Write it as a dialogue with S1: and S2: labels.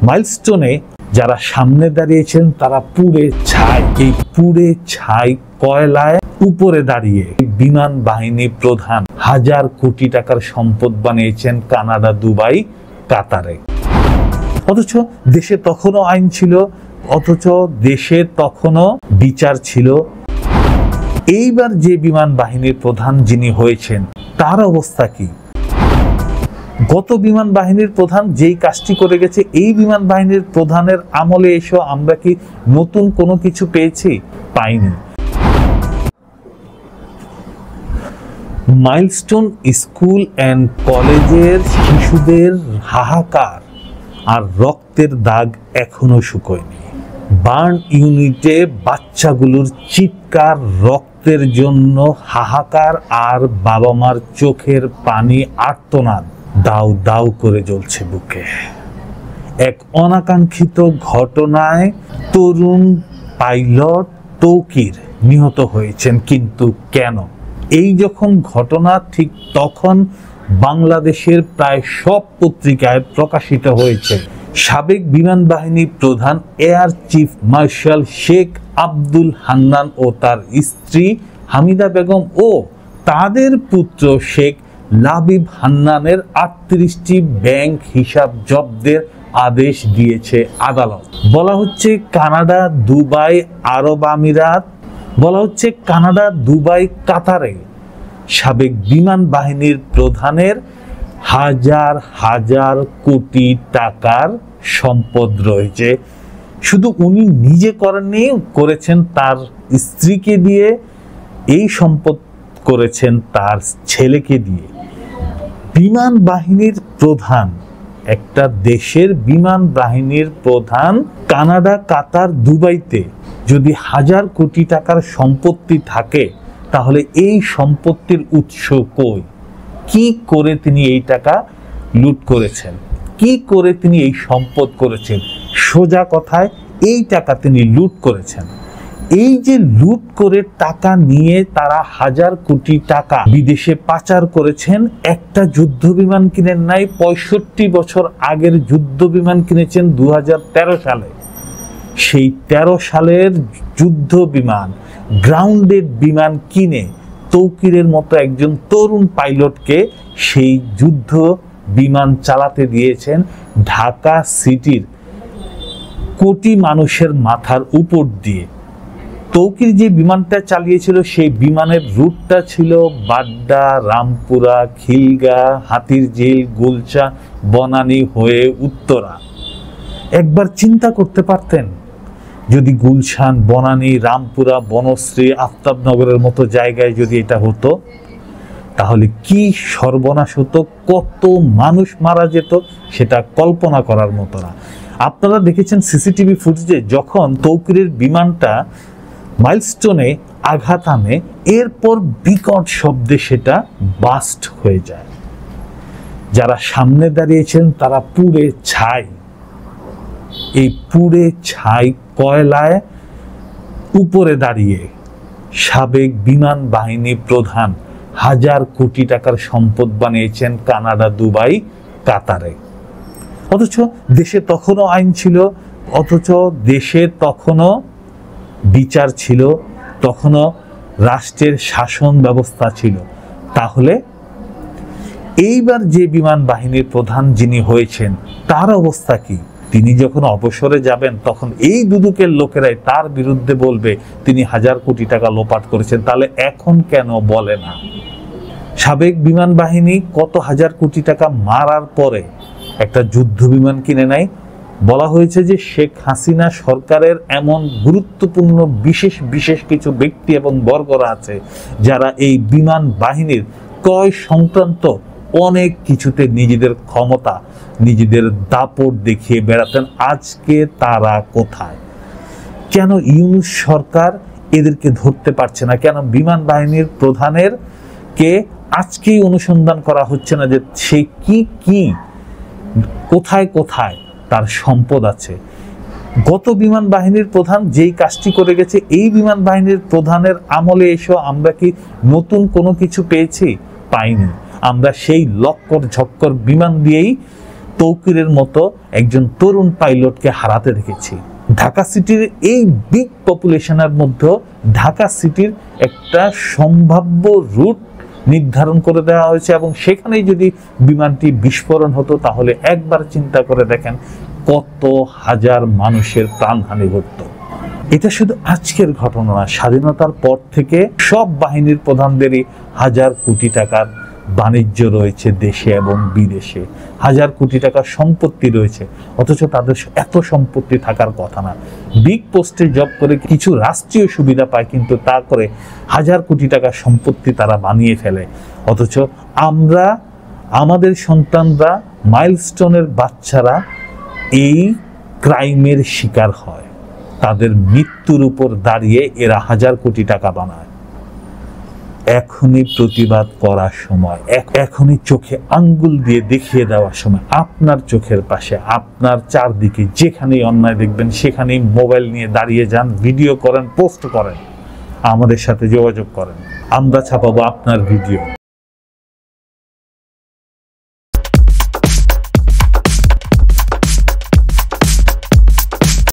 S1: মাইলস্টোনে যারা সামনে দাঁড়িয়েছেন তারা পুড়ে ছাই, এই পুড়ে ছাই কয়লায় উপরে দাঁড়িয়ে বিমান বাহিনী প্রধান হাজার কোটি টাকার সম্পদ বানিয়েছেন কানাডা, দুবাই, কাতারে। অথচ দেশে তখনও আইন ছিল, অথচ দেশে তখনও বিচার ছিল। এইবার যে বিমান বাহিনীর প্রধান যিনি হয়েছেন তার অবস্থা কি? গত বিমান বাহিনীর প্রধান যেই কাজটি করে গেছে, এই বিমান বাহিনীর প্রধানের আমলে এসেও আমরা কি নতুন কোনো কিছু পেয়েছি? পাইনি। মাইলস্টোন স্কুল অ্যান্ড কলেজের শিশুদের হাহাকার আর রক্তের দাগ এখনো শুকোয়নি। বার্ন ইউনিটে বাচ্চাগুলোর চিৎকার, রক্তের জন্য হাহাকার আর বাবা মার চোখের পানি আর্তনাদ দাউ দাউ করে জ্বলছে বুকে। এক অনাকাঙ্ক্ষিত ঘটনায় তরুণ পাইলট তৌকির নিহত হয়েছেন। কিন্তু কেন? এই যখন ঘটনা, ঠিক তখন বাংলাদেশের প্রায় সব পত্রিকায় প্রকাশিত হয়েছে সাবেক বিমান বাহিনী প্রধান air chief marshal Sheikh Abdul Hannan ও তার স্ত্রী হামিদা বেগম ও তাদের পুত্র শেখ লাবিব হান্নানের 38টি ব্যাংক হিসাব জব্দের আদেশ দিয়েছে আদালত। বলা হচ্ছে কানাডা, দুবাই, আরব আমিরাত, বলা হচ্ছে কানাডা, দুবাই, কাতারে সাবেক বিমান বাহিনীর প্রধানের হাজার হাজার কোটি টাকার সম্পদ রয়েছে। শুধু উনি নিজে করেননি, করেছেন তার স্ত্রীকে দিয়ে, এই সম্পদ করেছেন তার ছেলেকে দিয়ে। বিমান বাহিনীর প্রধান, একটা দেশের বিমান বাহিনীর প্রধান কানাডা, কাতার, দুবাইতে যদি হাজার কোটি টাকার সম্পত্তি থাকে, তাহলে এই সম্পত্তির উৎস কই? কি করে তিনি এই টাকা লুট করেছেন? কি করে তিনি এই সম্পদ করেছেন? সোজা কথায় এই টাকা তিনি লুট করেছেন। এই যে লুট করে টাকা নিয়ে তারা হাজার কোটি টাকা বিদেশে পাচার করেছেন, একটা যুদ্ধ বিমান কিনেন নাই। 65 বছর আগের যুদ্ধ বিমান কিনেছেন 2013 সালে। সেই 13 সালের যুদ্ধ বিমান, গ্রাউন্ডেড বিমান কিনে তৌকিরের মতো একজন তরুণ পাইলটকে সেই যুদ্ধ বিমান চালাতে দিয়েছেন ঢাকা সিটির কোটি মানুষের মাথার উপর দিয়ে। তৌকির যে বিমানটা চালিয়েছিল সেই বিমানের রুটটা ছিল বাড্ডা, রামপুরা, খিলগা, হাতিরঝিল, গুলশা, বনানী হয়ে উত্তরা। একবার চিন্তা করতে পারতেন যদি গুলশান, বনানী, রামপুরা, বনশ্রী, আফতাবনগরের মতো জায়গায় যদি এটা হতো, তাহলে কি সর্বনাশ হতো, কত মানুষ মারা যেত, সেটা কল্পনা করার মতো না। আপনারা দেখেছেন সিসিটিভি ফুটেজে যখন তৌকিরের বিমানটা মাইলস্টোনে আঘাত আনে, এরপর বিকট শব্দে সেটা বাস্ট হয়ে যায়। যারা সামনে দাঁড়িয়েছেন তারা পুড়ে ছাই, এই পুড়ে ছাই কয়লায় উপরে দাঁড়িয়ে সাবেক বিমান বাহিনী প্রধান হাজার কোটি টাকার সম্পদ বানিয়েছেন কানাডা, দুবাই, কাতারে। অথচ দেশে তখনও আইন ছিল, অথচ দেশে তখনও বিচার ছিল, তখনও রাষ্ট্রের শাসন ব্যবস্থা ছিল। তাহলে এইবার যে বিমান বাহিনীর প্রধান যিনি হয়েছেন তার অবস্থা কি? তিনি যখন অবসরে যাবেন তখন এই দুদকের লোকেরাই তার বিরুদ্ধে বলবে তিনি হাজার কোটি টাকা লোপাট করেছেন। তাহলে এখন কেন বলে না? সাবেক বিমান বাহিনী কত হাজার কোটি টাকা মারার পরে একটা যুদ্ধ বিমান কিনে নেয়। বলা হয়েছে যে শেখ হাসিনা সরকারের এমন গুরুত্বপূর্ণ বিশেষ বিশেষ কিছু ব্যক্তি এবং বর্গরা আছে যারা এই বিমান বাহিনীর ক্রয় সংক্রান্ত অনেক কিছুতে নিজেদের ক্ষমতা, নিজেদের দাপট দেখিয়ে বেড়াতেন। আজকে তারা কোথায়? কেন ইউনূস সরকার এদেরকে ধরতে পারছে না? কেন বিমান বাহিনীর প্রধানের কে আজকেই অনুসন্ধান করা হচ্ছে না যে সে কি কি কোথায় কোথায় তার সম্পদ আছে? গত বিমান বাহিনীর প্রধান যেই কাজটি করে গেছে, এই বিমান বাহিনীর প্রধানের আমলে এসেও আমরা কি নতুন কোনো কিছু পেয়েছি? পাইনি। আমরা সেই লক্কর ঝক্কর বিমান দিয়েই তৌকিরের মতো একজন তরুণ পাইলটকে হারাতে দেখেছি। ঢাকা সিটির এই বিগ পপুলেশনের মধ্যে ঢাকা সিটির একটা সম্ভাব্য রুট নির্ধারণ করে দেওয়া হয়েছে, এবং সেখানেই যদি বিমানটি বিস্ফোরণ হতো তাহলে একবার চিন্তা করে দেখেন কত হাজার মানুষের প্রাণহানি ঘটত। এটা শুধু আজকের ঘটনা না, স্বাধীনতার পর থেকে সব বাহিনীর প্রধানদেরই হাজার কোটি টাকার বাণিজ্য রয়েছে দেশে এবং বিদেশে, হাজার কোটি টাকার সম্পত্তি রয়েছে, অথচ তাদের এত সম্পত্তি থাকার কথা না। বিগ পোস্টে জব করে কিছু রাষ্ট্রীয় সুবিধা পায়, কিন্তু তা করে হাজার কোটি টাকার সম্পত্তি তারা বানিয়ে ফেলে। অথচ আমরা, আমাদের সন্তানরা, মাইলস্টোনের বাচ্চারা এই ক্রাইমের শিকার হয়। তাদের মৃত্যুর উপর দাঁড়িয়ে এরা হাজার কোটি টাকা বানায়। এখনই প্রতিবাদ করার সময়, এখনই চোখে আঙ্গুল দিয়ে দেখিয়ে দেওয়ার সময়। আপনার চোখের পাশে, আপনার চারদিকে যেখানেই অন্যায় দেখবেন সেখানেই মোবাইল নিয়ে দাঁড়িয়ে যান, ভিডিও করেন, পোস্ট করেন, আমাদের সাথে যোগাযোগ করেন, আমরা ছাপাবো আপনার ভিডিও।